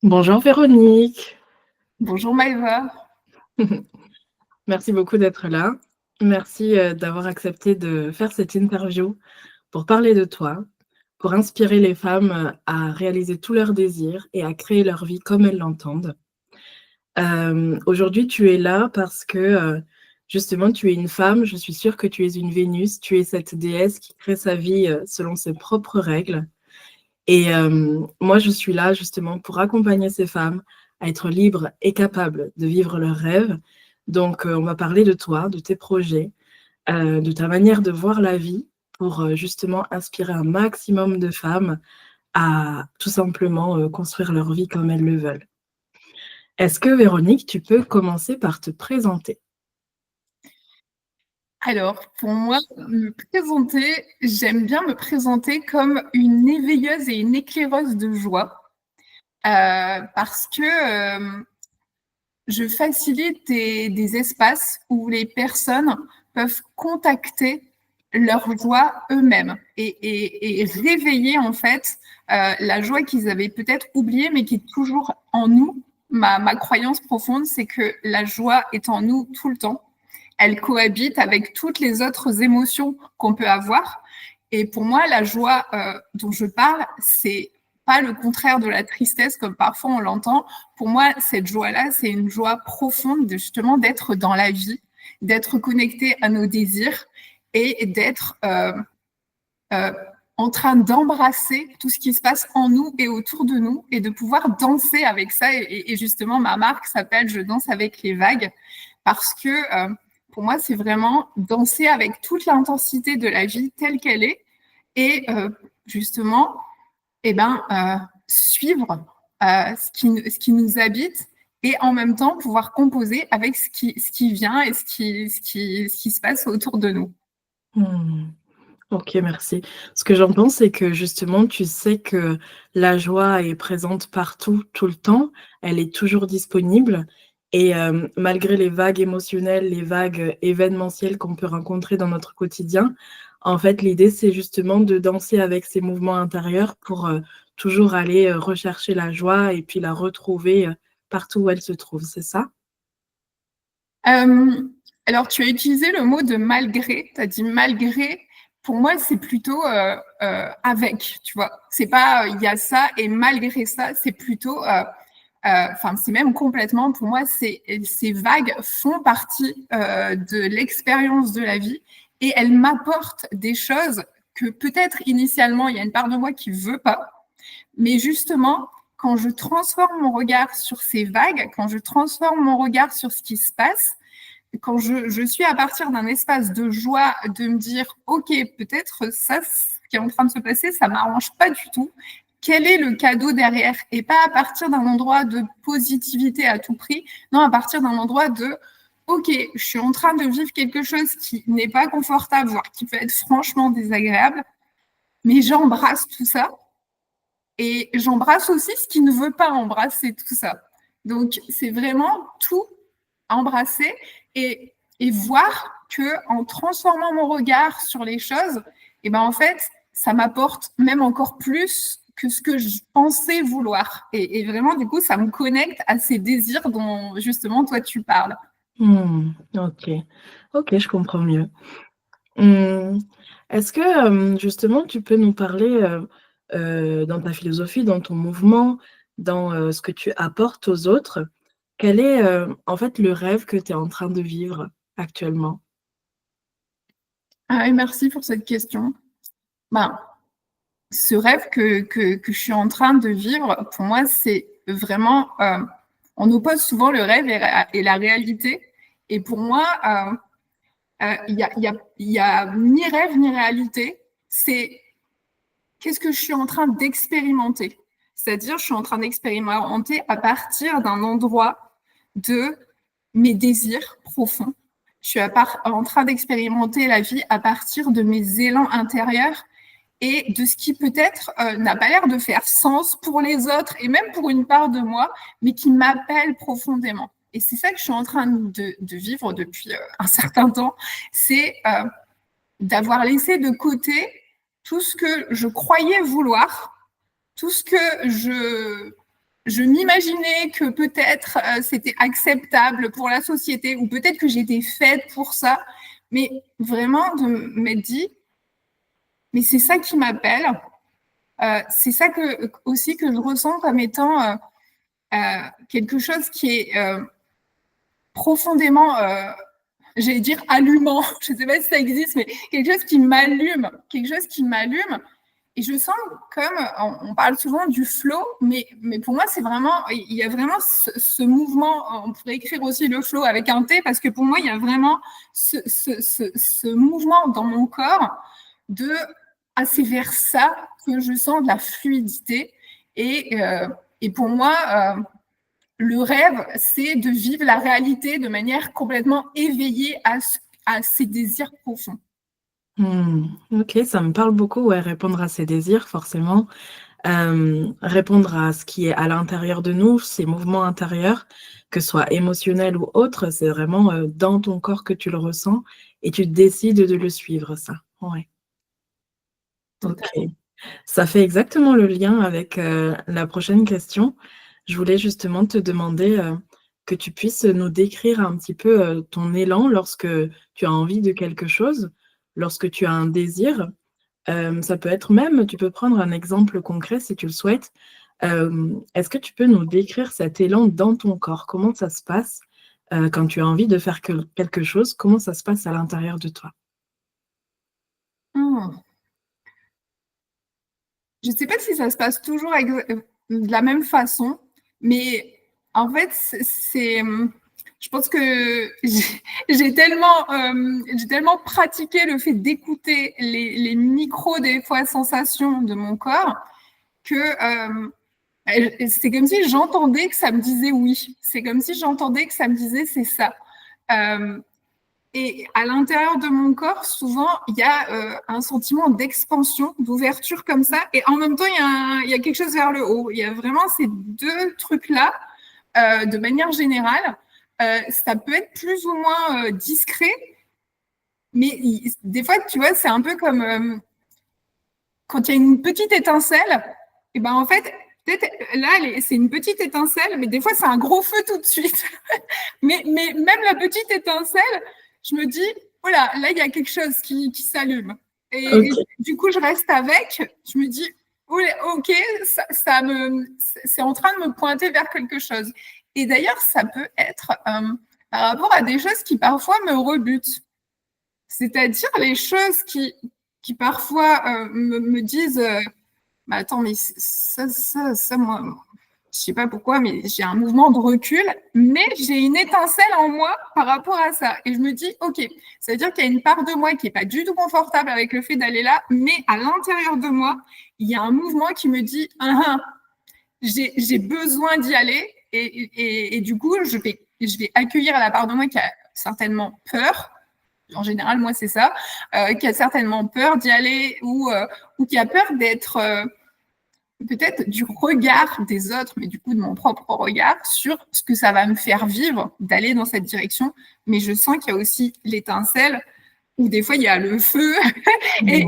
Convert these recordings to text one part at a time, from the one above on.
Bonjour Véronique. Bonjour Maëva. Merci beaucoup d'être là. Merci d'avoir accepté de faire cette interview pour parler de toi, pour inspirer les femmes à réaliser tous leurs désirs et à créer leur vie comme elles l'entendent. Aujourd'hui, tu es là parce que justement, tu es une femme. Je suis sûre que tu es une Vénus. Tu es cette déesse qui crée sa vie selon ses propres règles. Et moi, je suis là justement pour accompagner ces femmes à être libres et capables de vivre leurs rêves. Donc, on va parler de toi, de tes projets, de ta manière de voir la vie pour justement inspirer un maximum de femmes à tout simplement construire leur vie comme elles le veulent. Est-ce que Véronique, tu peux commencer par te présenter? Alors, pour moi, me présenter, j'aime bien me présenter comme une éveilleuse et une éclaireuse de joie, parce que je facilite des espaces où les personnes peuvent contacter leur joie eux-mêmes et réveiller en fait la joie qu'ils avaient peut-être oubliée, mais qui est toujours en nous. Ma croyance profonde, c'est que la joie est en nous tout le temps. Elle cohabite avec toutes les autres émotions qu'on peut avoir. Et pour moi, la joie dont je parle, c'est pas le contraire de la tristesse comme parfois on l'entend. Pour moi, cette joie-là, c'est une joie profonde de justement d'être dans la vie, d'être connecté à nos désirs et d'être euh, en train d'embrasser tout ce qui se passe en nous et autour de nous et de pouvoir danser avec ça. Et justement, ma marque s'appelle Je danse avec les vagues parce que pour moi, c'est vraiment danser avec toute l'intensité de la vie telle qu'elle est et justement, suivre ce qui nous habite et en même temps pouvoir composer avec ce qui vient et ce qui se passe autour de nous. Hmm. Ok, merci. Ce que j'entends, c'est que justement, tu sais que la joie est présente partout, tout le temps. Elle est toujours disponible. Et malgré les vagues émotionnelles, les vagues événementielles qu'on peut rencontrer dans notre quotidien, en fait, l'idée, c'est justement de danser avec ces mouvements intérieurs pour toujours aller rechercher la joie et puis la retrouver partout où elle se trouve. C'est ça? Euh, alors, tu as utilisé le mot de malgré. Tu as dit malgré. Pour moi, c'est plutôt avec, tu vois. C'est pas il y a ça et malgré ça, c'est plutôt, enfin, c'est même complètement, pour moi, ces vagues font partie de l'expérience de la vie et elles m'apportent des choses que peut-être initialement, il y a une part de moi qui veut pas. Mais justement, quand je transforme mon regard sur ces vagues, quand je transforme mon regard sur ce qui se passe, quand je suis à partir d'un espace de joie, de me dire, OK, peut-être ça, ce qui est en train de se passer, ça m'arrange pas du tout. Quel est le cadeau derrière? Et pas à partir d'un endroit de positivité à tout prix, non, à partir d'un endroit de, OK, je suis en train de vivre quelque chose qui n'est pas confortable, voire qui peut être franchement désagréable, mais j'embrasse tout ça et j'embrasse aussi ce qui ne veut pas embrasser tout ça. Donc, c'est vraiment tout embrasser et voir que en transformant mon regard sur les choses, et ben en fait, ça m'apporte même encore plus que ce que je pensais vouloir. Et vraiment, du coup, ça me connecte à ces désirs dont justement toi tu parles. Ok, ok, je comprends mieux. Mmh. Est-ce que, justement, tu peux nous parler, dans ta philosophie, dans ton mouvement, dans, ce que tu apportes aux autres, quel est, en fait, le rêve que tu es en train de vivre actuellement? Ah, et merci pour cette question. Ben, ce rêve que je suis en train de vivre, pour moi, c'est vraiment, on oppose souvent le rêve et la réalité. Et pour moi, il y a ni rêve ni réalité. C'est qu'est-ce que je suis en train d'expérimenter. C'est-à-dire, je suis en train d'expérimenter à partir d'un endroit de mes désirs profonds. Je suis en train d'expérimenter la vie à partir de mes élans intérieurs et de ce qui peut-être n'a pas l'air de faire sens pour les autres et même pour une part de moi, mais qui m'appelle profondément. Et c'est ça que je suis en train de vivre depuis un certain temps, c'est d'avoir laissé de côté tout ce que je croyais vouloir, tout ce que je m'imaginais que peut-être c'était acceptable pour la société ou peut-être que j'étais faite pour ça. Mais vraiment, de m'être dit, mais c'est ça qui m'appelle. C'est ça aussi que je ressens comme étant quelque chose qui est profondément, j'allais dire allumant, je ne sais pas si ça existe, mais quelque chose qui m'allume, Et je sens comme, on parle souvent du flow, mais pour moi, c'est vraiment, il y a vraiment ce mouvement, on pourrait écrire aussi le flow avec un T, parce que pour moi, il y a vraiment ce mouvement dans mon corps c'est vers ça que je sens de la fluidité. Et pour moi, le rêve, c'est de vivre la réalité de manière complètement éveillée à ses désirs profonds. Ok, ça me parle beaucoup, ouais, répondre à ses désirs, forcément. Répondre à ce qui est à l'intérieur de nous, ces mouvements intérieurs, que ce soit émotionnels ou autres, c'est vraiment dans ton corps que tu le ressens et tu décides de le suivre, ça. Ouais. Ok. Ça fait exactement le lien avec la prochaine question. Je voulais justement te demander que tu puisses nous décrire un petit peu ton élan lorsque tu as envie de quelque chose, lorsque tu as un désir. Ça peut être même, tu peux prendre un exemple concret si tu le souhaites. Est-ce que tu peux nous décrire cet élan dans ton corps? Comment ça se passe quand tu as envie de faire quelque chose? Comment ça se passe à l'intérieur de toi? Je ne sais pas si ça se passe toujours de la même façon, mais en fait, je pense que j'ai tellement pratiqué le fait d'écouter les micros, des fois, sensations de mon corps, que c'est comme si j'entendais que ça me disait oui. C'est comme si j'entendais que ça me disait c'est ça. Et à l'intérieur de mon corps, souvent, il y a un sentiment d'expansion, d'ouverture comme ça. Et en même temps, il y a quelque chose vers le haut. Il y a vraiment ces deux trucs-là, de manière générale. Ça peut être plus ou moins discret. Mais des fois, tu vois, c'est un peu comme quand il y a une petite étincelle. Et ben en fait, peut-être là, c'est une petite étincelle, mais des fois, c'est un gros feu tout de suite. mais même la petite étincelle, je me dis, voilà, là, il y a quelque chose qui s'allume. Et du coup, je reste avec. Je me dis, ok, c'est en train de me pointer vers quelque chose. Et d'ailleurs, ça peut être par rapport à des choses qui parfois me rebutent. C'est-à-dire les choses qui parfois me disent, bah, attends, mais ça, moi, je sais pas pourquoi, mais j'ai un mouvement de recul, mais j'ai une étincelle en moi par rapport à ça. Et je me dis, ok, ça veut dire qu'il y a une part de moi qui est pas du tout confortable avec le fait d'aller là, mais à l'intérieur de moi, il y a un mouvement qui me dit, j'ai besoin d'y aller. Et du coup, je vais accueillir la part de moi qui a certainement peur. En général, moi, c'est ça, qui a certainement peur d'y aller ou qui a peur d'être peut-être du regard des autres, mais du coup de mon propre regard sur ce que ça va me faire vivre d'aller dans cette direction. Mais je sens qu'il y a aussi l'étincelle où des fois il y a le feu et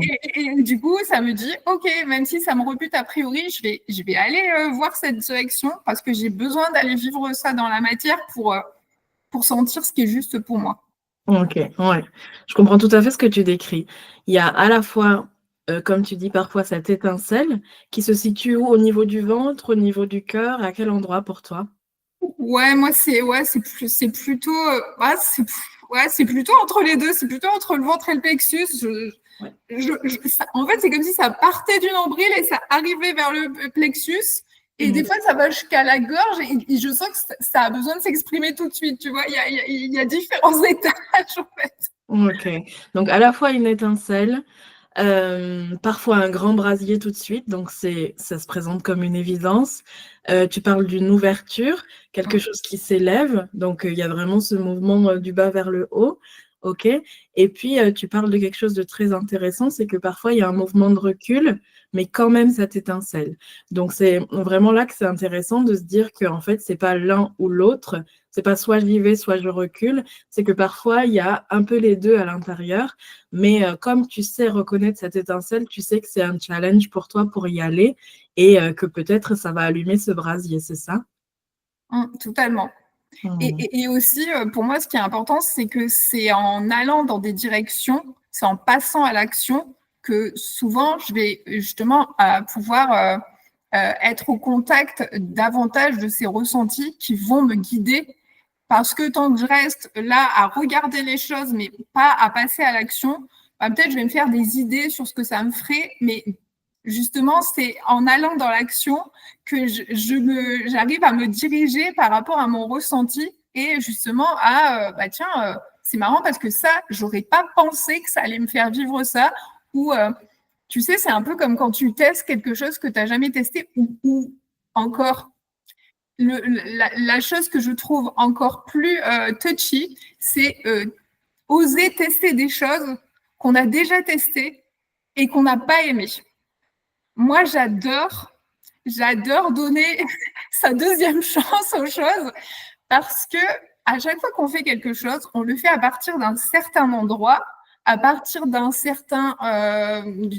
du coup ça me dit ok, même si ça me rebute a priori, je vais aller voir cette direction parce que j'ai besoin d'aller vivre ça dans la matière pour sentir ce qui est juste pour moi. Ok, ouais. Je comprends tout à fait ce que tu décris. Il y a à la fois, comme tu dis parfois, cette étincelle qui se situe où? Au niveau du ventre, au niveau du cœur? À quel endroit pour toi? Ouais, moi c'est plutôt c'est plutôt entre les deux, c'est plutôt entre le ventre et le plexus. En fait, c'est comme si ça partait du nombril et ça arrivait vers le plexus. Et des fois, ça va jusqu'à la gorge et je sens que ça a besoin de s'exprimer tout de suite. Tu vois, il y a différents étages en fait. Ok. Donc à la fois une étincelle, parfois un grand brasier tout de suite, donc ça se présente comme une évidence. Tu parles d'une ouverture, quelque chose qui s'élève, donc il y a vraiment ce mouvement du bas vers le haut. OK. Et puis, tu parles de quelque chose de très intéressant, c'est que parfois il y a un mouvement de recul, mais quand même ça t'étincelle. Donc c'est vraiment là que c'est intéressant de se dire qu'en fait, c'est pas l'un ou l'autre, c'est pas soit j'y vais, soit je recule, c'est que parfois il y a un peu les 2 à l'intérieur, mais comme tu sais reconnaître cette étincelle, tu sais que c'est un challenge pour toi pour y aller et que peut-être ça va allumer ce brasier, c'est ça? Totalement. Mmh. Et aussi, pour moi, ce qui est important, c'est que c'est en allant dans des directions, c'est en passant à l'action que souvent, je vais justement pouvoir être au contact davantage de ces ressentis qui vont me guider. Parce que tant que je reste là à regarder les choses, mais pas à passer à l'action, bah, peut-être je vais me faire des idées sur ce que ça me ferait, mais justement, c'est en allant dans l'action que j'arrive à me diriger par rapport à mon ressenti et justement bah tiens, c'est marrant parce que ça, j'aurais pas pensé que ça allait me faire vivre ça. Ou tu sais, c'est un peu comme quand tu testes quelque chose que tu n'as jamais testé ou encore la chose que je trouve encore plus touchy, c'est oser tester des choses qu'on a déjà testées et qu'on n'a pas aimées. Moi, j'adore donner sa deuxième chance aux choses parce que à chaque fois qu'on fait quelque chose, on le fait à partir d'un certain endroit, à partir d'une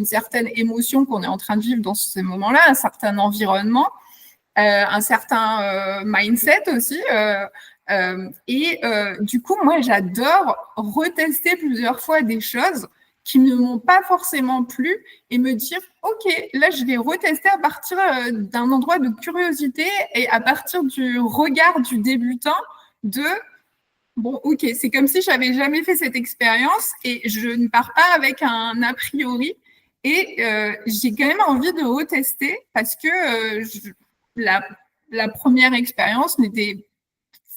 certaine émotion qu'on est en train de vivre dans ce moment-là, un certain environnement, un certain mindset aussi. Du coup, moi, j'adore retester plusieurs fois des choses qui ne m'ont pas forcément plu et me dire, OK, là, je vais retester à partir d'un endroit de curiosité et à partir du regard du débutant de, bon, OK, c'est comme si j'avais jamais fait cette expérience et je ne pars pas avec un a priori. Et j'ai quand même envie de retester parce que la première expérience n'était...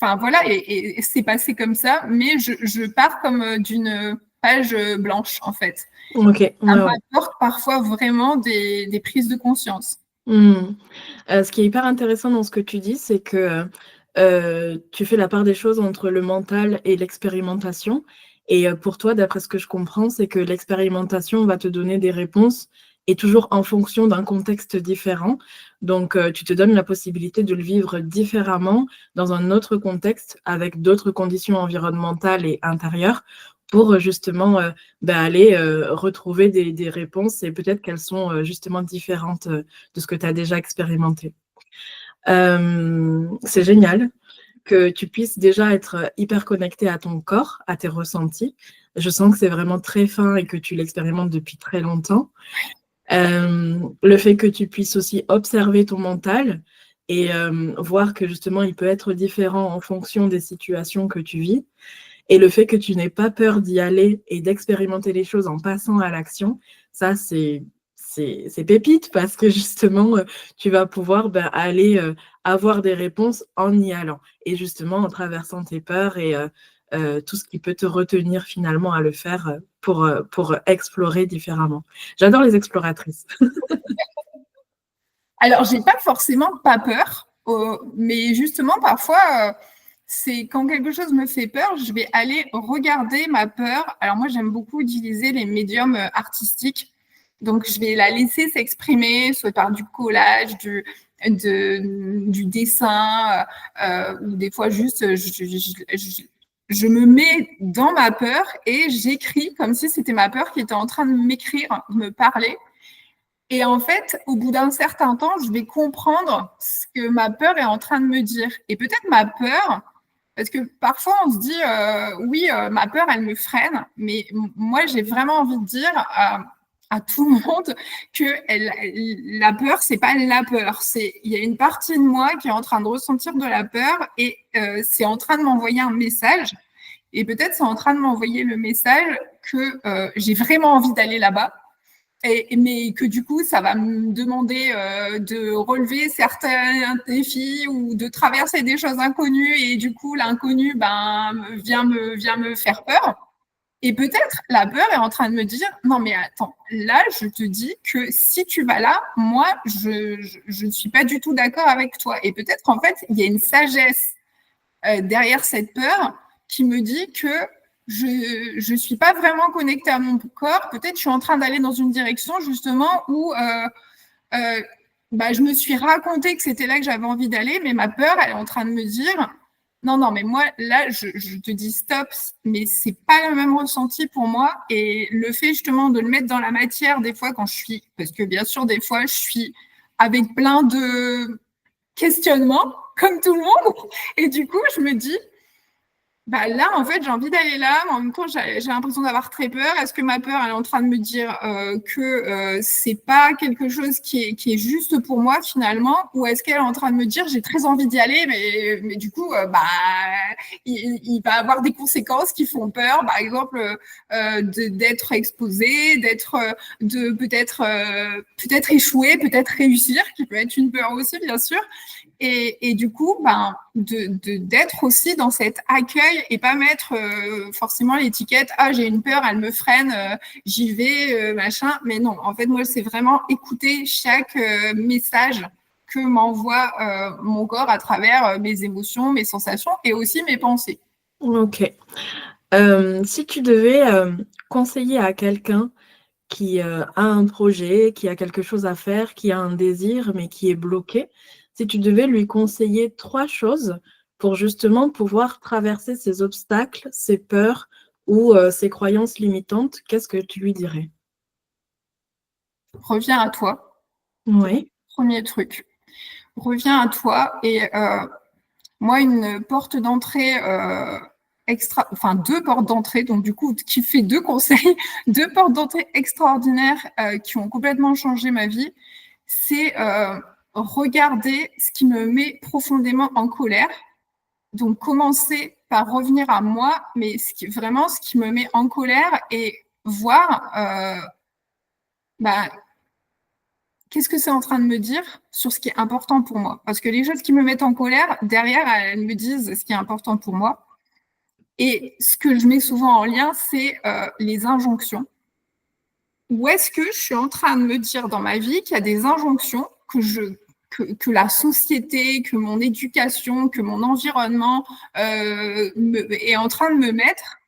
Enfin, voilà, et c'est passé comme ça, mais je pars comme d'une page blanche, en fait. OK, ouais, Ça ouais. m'apporte parfois vraiment des prises de conscience. Mmh. Ce qui est hyper intéressant dans ce que tu dis, c'est que, tu fais la part des choses entre le mental et l'expérimentation et pour toi, d'après ce que je comprends, c'est que l'expérimentation va te donner des réponses et toujours en fonction d'un contexte différent. Donc tu te donnes la possibilité de le vivre différemment dans un autre contexte avec d'autres conditions environnementales et intérieures pour justement, aller, retrouver des réponses et peut-être qu'elles sont, justement différentes, de ce que tu as déjà expérimenté. C'est génial que tu puisses déjà être hyper connecté à ton corps, à tes ressentis. Je sens que c'est vraiment très fin et que tu l'expérimentes depuis très longtemps. Le fait que tu puisses aussi observer ton mental et voir que justement il peut être différent en fonction des situations que tu vis. Et le fait que tu n'aies pas peur d'y aller et d'expérimenter les choses en passant à l'action, ça, c'est pépite parce que justement, tu vas pouvoir aller avoir des réponses en y allant et justement en traversant tes peurs et tout ce qui peut te retenir finalement à le faire pour explorer différemment. J'adore les exploratrices. Alors, j'ai pas forcément pas peur, mais justement, parfois, c'est quand quelque chose me fait peur, je vais aller regarder ma peur. Alors, moi, j'aime beaucoup utiliser les médiums artistiques. Donc, je vais la laisser s'exprimer, soit par du collage, du dessin, ou des fois juste, je me mets dans ma peur et j'écris comme si c'était ma peur qui était en train de m'écrire, de me parler. Et en fait, au bout d'un certain temps, je vais comprendre ce que ma peur est en train de me dire. Et peut-être ma peur, parce que parfois on se dit, oui, ma peur, elle me freine, mais moi, j'ai vraiment envie de dire à tout le monde que la peur, c'est pas la peur. Il y a une partie de moi qui est en train de ressentir de la peur et c'est en train de m'envoyer un message. Et peut-être c'est en train de m'envoyer le message que j'ai vraiment envie d'aller là-bas. Mais que du coup, ça va me demander de relever certains défis ou de traverser des choses inconnues. Et du coup, l'inconnu vient me faire peur. Et peut-être la peur est en train de me dire, non mais attends, là, je te dis que si tu vas là, moi, je ne suis pas du tout d'accord avec toi. Et peut-être qu'en fait, il y a une sagesse derrière cette peur qui me dit que je suis pas vraiment connectée à mon corps. Peut-être je suis en train d'aller dans une direction justement où je me suis raconté que c'était là que j'avais envie d'aller, mais ma peur, elle est en train de me dire non, non, mais moi, là, je te dis stop, mais c'est pas le même ressenti pour moi. Et le fait justement de le mettre dans la matière, des fois, quand je suis, parce que bien sûr, des fois, je suis avec plein de questionnements, comme tout le monde. Et du coup, je me dis, bah là, en fait, j'ai envie d'aller là, mais en même temps, j'ai l'impression d'avoir très peur. Est-ce que ma peur, elle est en train de me dire que c'est pas quelque chose qui est juste pour moi finalement, ou est-ce qu'elle est en train de me dire j'ai très envie d'y aller, mais du coup, il va avoir des conséquences qui font peur, par exemple d'être exposé, de peut-être échouer, peut-être réussir, qui peut être une peur aussi, bien sûr. Et du coup, d'être aussi dans cet accueil et pas mettre forcément l'étiquette « Ah, j'ai une peur, elle me freine, j'y vais, machin ». Mais non, en fait, moi, c'est vraiment écouter chaque message que m'envoie mon corps à travers mes émotions, mes sensations et aussi mes pensées. Ok. Si tu devais conseiller à quelqu'un qui a un projet, qui a quelque chose à faire, qui a un désir, mais qui est bloqué, si tu devais lui conseiller 3 choses pour justement pouvoir traverser ces obstacles, ces peurs ou ces croyances limitantes, qu'est-ce que tu lui dirais? Reviens à toi. Oui. Premier truc. Reviens à toi et moi, une porte d'entrée deux portes d'entrée, donc du coup, qui fait 2 conseils, 2 portes d'entrée extraordinaires qui ont complètement changé ma vie, c'est regarder ce qui me met profondément en colère. Donc, commencer par revenir à moi, mais vraiment ce qui me met en colère et voir qu'est-ce que c'est en train de me dire sur ce qui est important pour moi. Parce que les choses qui me mettent en colère, derrière, elles me disent ce qui est important pour moi. Et ce que je mets souvent en lien, c'est les injonctions. Où est-ce que je suis en train de me dire dans ma vie qu'il y a des injonctions que la société, que mon éducation, que mon environnement est en train de me mettre.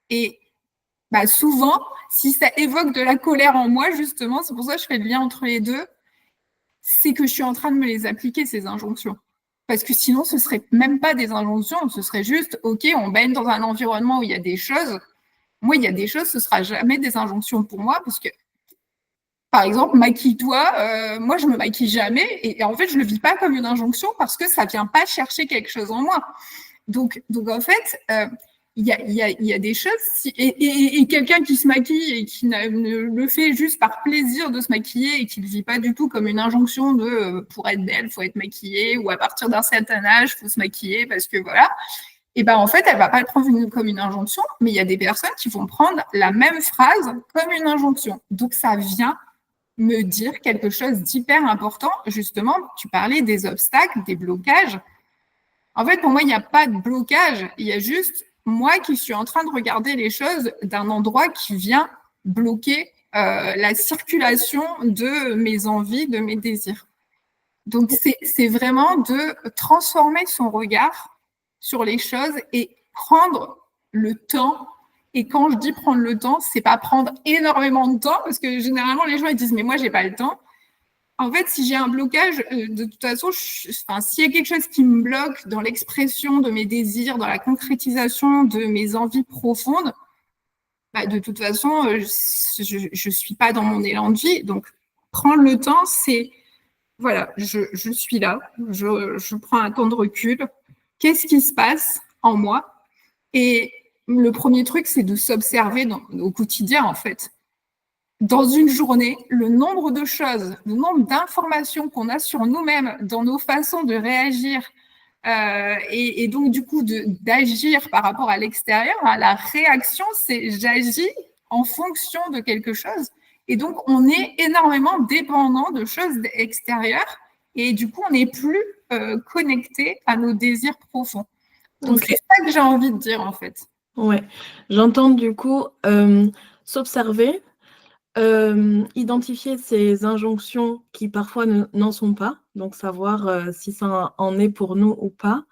Et souvent, si ça évoque de la colère en moi, justement, c'est pour ça que je fais le lien entre les deux, c'est que je suis en train de me les appliquer, ces injonctions. Parce que sinon, ce ne serait même pas des injonctions, ce serait juste, OK, on baigne dans un environnement où il y a des choses. Moi, il y a des choses, ce ne sera jamais des injonctions pour moi, parce que, par exemple, maquille-toi, moi, je ne me maquille jamais, et en fait, je ne le vis pas comme une injonction parce que ça ne vient pas chercher quelque chose en moi. Donc en fait, il y a des choses, et quelqu'un qui se maquille et qui ne le fait juste par plaisir de se maquiller et qui ne le vit pas du tout comme une injonction de pour être belle, il faut être maquillée, ou à partir d'un certain âge, il faut se maquiller parce que voilà, et en fait, elle ne va pas le prendre comme une injonction, mais il y a des personnes qui vont prendre la même phrase comme une injonction. Donc ça vient me dire quelque chose d'hyper important. Justement, tu parlais des obstacles, des blocages. En fait, pour moi, il n'y a pas de blocage. Il y a juste moi qui suis en train de regarder les choses d'un endroit qui vient bloquer la circulation de mes envies, de mes désirs. Donc, c'est vraiment de transformer son regard sur les choses et prendre le temps. Et quand je dis prendre le temps, c'est pas prendre énormément de temps, parce que généralement, les gens ils disent « mais moi, j'ai pas le temps ». En fait, si j'ai un blocage, de toute façon, s'il y a quelque chose qui me bloque dans l'expression de mes désirs, dans la concrétisation de mes envies profondes, de toute façon, je ne suis pas dans mon élan de vie. Donc, prendre le temps, c'est, voilà, je suis là, je prends un temps de recul. Qu'est-ce qui se passe en moi? Et le premier truc, c'est de s'observer au quotidien, en fait. Dans une journée, le nombre de choses, le nombre d'informations qu'on a sur nous-mêmes, dans nos façons de réagir, et donc du coup d'agir par rapport à l'extérieur, la réaction, c'est j'agis en fonction de quelque chose. Et donc, on est énormément dépendant de choses extérieures, et du coup, on n'est plus connecté à nos désirs profonds. Donc, c'est ça que j'ai envie de dire, en fait. Ouais, j'entends du coup s'observer, identifier ces injonctions qui parfois n'en sont pas, donc savoir si ça en est pour nous ou pas,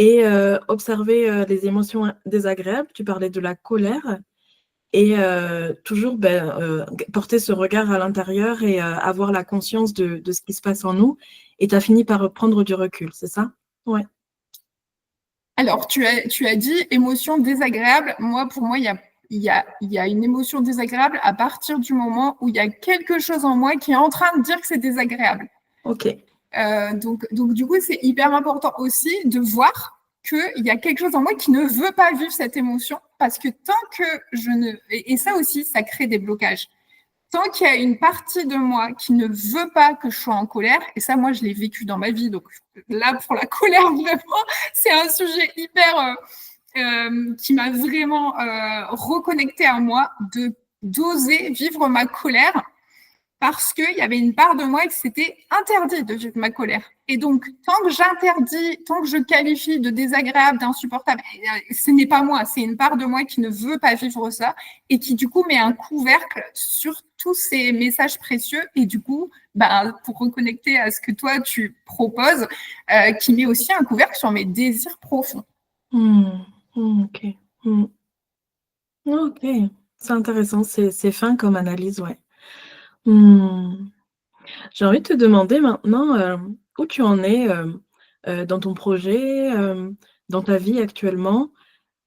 et observer les émotions désagréables. Tu parlais de la colère et toujours porter ce regard à l'intérieur et avoir la conscience de ce qui se passe en nous. Et tu as fini par prendre du recul, c'est ça? Ouais. Alors, tu as dit émotion désagréable. Pour moi, il y a une émotion désagréable à partir du moment où il y a quelque chose en moi qui est en train de dire que c'est désagréable. Ok. Donc, du coup, c'est hyper important aussi de voir qu'il y a quelque chose en moi qui ne veut pas vivre cette émotion parce que tant que je ne... Et ça aussi, ça crée des blocages. Tant qu'il y a une partie de moi qui ne veut pas que je sois en colère, et ça, moi, je l'ai vécu dans ma vie, donc là, pour la colère, vraiment, c'est un sujet hyper qui m'a vraiment reconnecté à moi, d'oser vivre ma colère, parce qu'il y avait une part de moi qui s'était interdit de vivre ma colère. Et donc, tant que j'interdis, tant que je qualifie de désagréable, d'insupportable, ce n'est pas moi, c'est une part de moi qui ne veut pas vivre ça et qui, du coup, met un couvercle sur tous ces messages précieux et, du coup, pour reconnecter à ce que toi, tu proposes, qui met aussi un couvercle sur mes désirs profonds. Ok. Ok. C'est intéressant, c'est fin comme analyse, ouais. J'ai envie de te demander maintenant où tu en es dans ton projet, dans ta vie actuellement,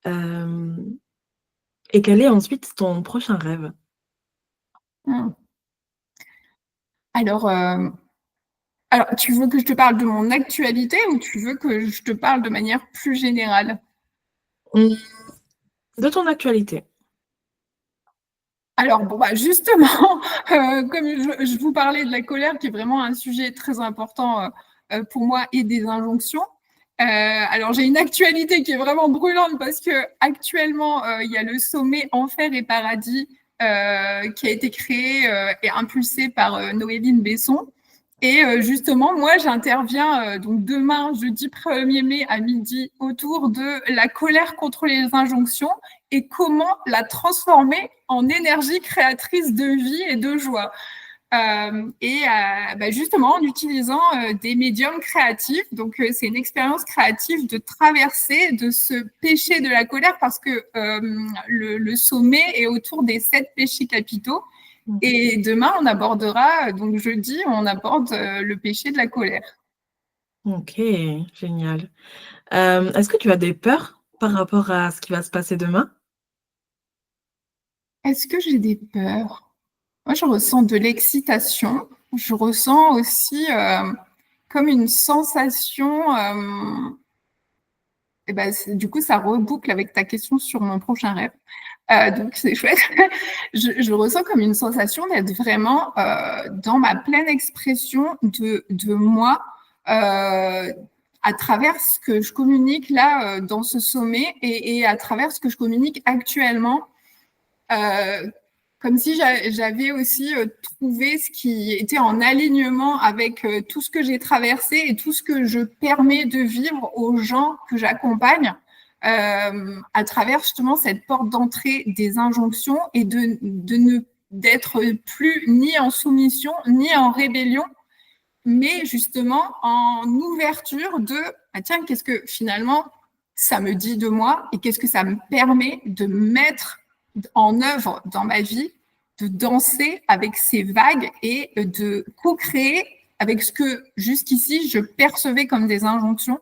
et quel est ensuite ton prochain rêve? Alors, tu veux que je te parle de mon actualité ou tu veux que je te parle de manière plus générale? De ton actualité. Alors, justement, comme je vous parlais de la colère, qui est vraiment un sujet très important pour moi, et des injonctions. Alors, j'ai une actualité qui est vraiment brûlante parce que actuellement, il y a le sommet Enfer et Paradis qui a été créé et impulsé par Noéline Besson. Et justement, moi, j'interviens donc demain, jeudi 1er mai à midi, autour de la colère contre les injonctions et comment la transformer en énergie créatrice de vie et de joie. Justement, en utilisant des médiums créatifs. Donc, c'est une expérience créative de traverser de ce péché de la colère parce que le sommet est autour des 7 péchés capitaux. Et demain, on abordera, donc jeudi, on aborde le péché de la colère. Ok, génial. Est-ce que tu as des peurs par rapport à ce qui va se passer demain? Est-ce que j'ai des peurs? Moi, je ressens de l'excitation. Je ressens aussi comme une sensation. Du coup, ça reboucle avec ta question sur mon prochain rêve. Donc, c'est chouette. Je ressens comme une sensation d'être vraiment dans ma pleine expression de moi à travers ce que je communique là dans ce sommet et à travers ce que je communique actuellement. Comme si j'avais aussi trouvé ce qui était en alignement avec tout ce que j'ai traversé et tout ce que je permets de vivre aux gens que j'accompagne à travers justement cette porte d'entrée des injonctions et d'être plus ni en soumission ni en rébellion, mais justement en ouverture de tiens, qu'est-ce que finalement ça me dit de moi et qu'est-ce que ça me permet de mettre en œuvre dans ma vie, de danser avec ces vagues et de co-créer avec ce que jusqu'ici je percevais comme des injonctions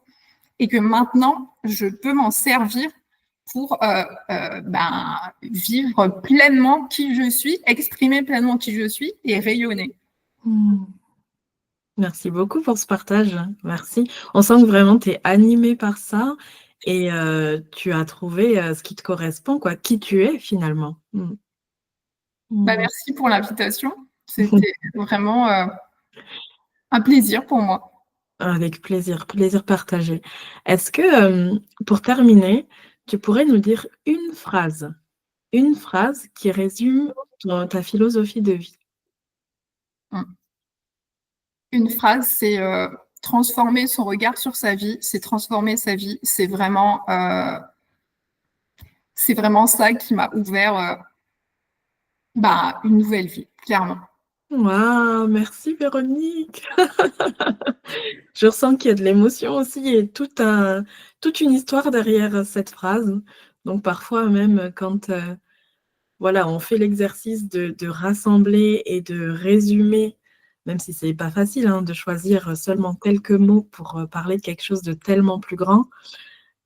et que maintenant je peux m'en servir pour vivre pleinement qui je suis, exprimer pleinement qui je suis et rayonner. Merci beaucoup pour ce partage. Merci. On sent que vraiment tu es animée par ça et tu as trouvé ce qui te correspond, quoi, qui tu es finalement. Merci pour l'invitation. C'était vraiment un plaisir pour moi. Avec plaisir, plaisir partagé. Est-ce que, pour terminer, tu pourrais nous dire une phrase qui résume ta philosophie de vie? Une phrase, c'est transformer son regard sur sa vie, c'est transformer sa vie. C'est vraiment ça qui m'a ouvert une nouvelle vie, clairement. Waouh, merci Véronique. Je ressens qu'il y a de l'émotion aussi et toute une histoire derrière cette phrase. Donc parfois même quand, voilà, on fait l'exercice de rassembler et de résumer, même si c'est pas facile, hein, de choisir seulement quelques mots pour, parler de quelque chose de tellement plus grand,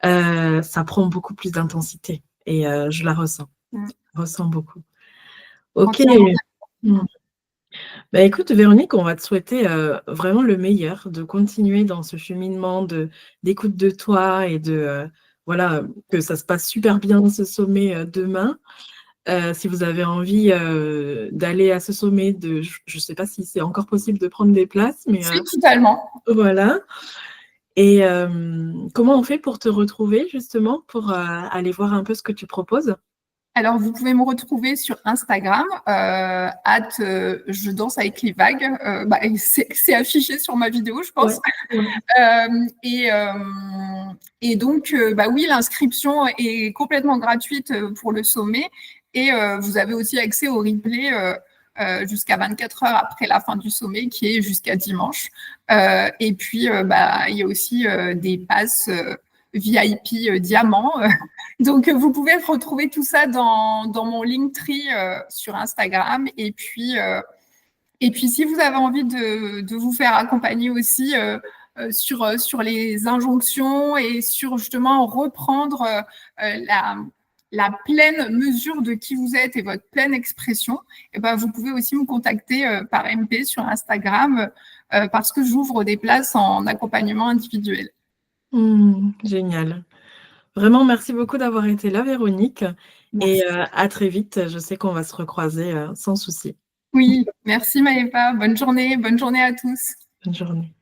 ça prend beaucoup plus d'intensité et je la ressens. Mmh. Je ressens beaucoup. OK. Entièrement Mmh. d'accord. Bah, écoute Véronique, on va te souhaiter, vraiment le meilleur, de continuer dans ce cheminement d'écoute de toi et voilà, que ça se passe super bien ce sommet, demain. Si vous avez envie, d'aller à ce sommet je sais pas si c'est encore possible de prendre des places, mais, Si, totalement. voilà et comment on fait pour te retrouver justement, pour, aller voir un peu ce que tu proposes? Alors, vous pouvez me retrouver sur Instagram, je danse avec les vagues. Bah, c'est affiché sur ma vidéo, je Ouais, pense. ouais. Et donc, bah oui, l'inscription est complètement gratuite pour le sommet. Et vous avez aussi accès au replay jusqu'à 24 heures après la fin du sommet, qui est jusqu'à dimanche. Et puis, bah, il y a aussi des passes VIP diamant. Donc, vous pouvez retrouver tout ça dans mon Linktree sur Instagram. Et puis, si vous avez envie de vous faire accompagner aussi sur les injonctions et sur justement reprendre la pleine mesure de qui vous êtes et votre pleine expression, et ben, vous pouvez aussi me contacter par MP sur Instagram parce que j'ouvre des places en accompagnement individuel. Génial. Vraiment merci beaucoup d'avoir été là Véronique et Merci. à très vite. Je sais qu'on va se recroiser, sans souci. Oui, merci Maëva. Bonne journée à tous. Bonne journée.